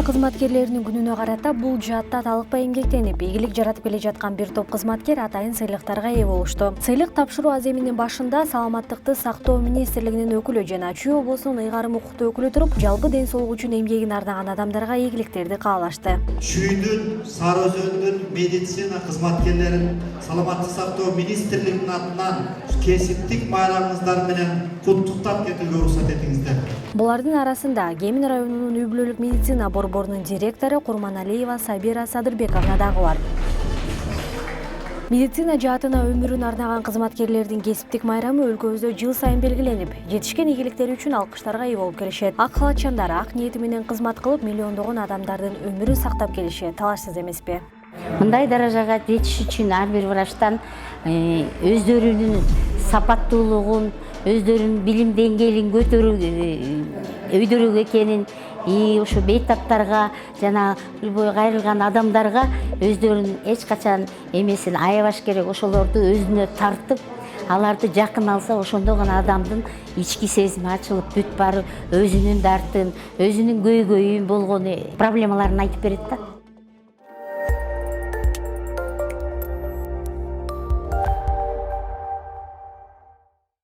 Медицина кызматкерлеринин күнүнө карата бул жаатта талыкпай эмгектенип, ийгилик жаратып келе жаткан бир топ кызматкер атайын сыйлыктарга ээ болушту. Сыйлык тапшыруу аземинин башында Саламаттыкты сактоо министрлигинин өкүлү жана Чүй облусунун ыйгарым укуктуу өкүлү туруп, жалпы ден соолук үчүн эмгегин ардаган адамдарга ийгиликтерди каалашты. Чүйдүн, Сары Өзөндүн медицина кызматкерлерин Саламаттык сактоо министрлигинин атынан кесиптик байрамыңыздар менен куттуктап кетүүгө уруксат этиңиздер. Булардын арасында Кемин районунун үй-бүлөлүк медицина борборунун директору Курманалиева Сабира Садырбековна дагы бар. Медицина жаатына өмүрүн арнаган кызматкерлердин кесиптик майрамы өлкөбүздө жыл сайын белгиленип, жетишкен ийгиликтери үчүн алкыштарга ээ болуп келишет. Ак халатчандар ак ниети менен кызмат кылып, миллиондогон адамдардын өмүрүн сактап келишет. Талашсыз эмеспи? Мындай даражага жетиш үчүн ар бир врачтан өздөрүнүн сапаттуулугун, өздөрүнүн билим деңгээлин өйдөрүүгө экенин, ушу бейтаптарга жана любой кайрылган адамдарга өздөрүнүн эч качан эмесин аябаш керек. Ошолорду өзүнө тартып, аларды жакын алса, ошондо гана адамдын ички сезими ачылып, бүт баары өзүнүн дартын, өзүнүн көйгөйүн болгону проблемаларын айтып берет да.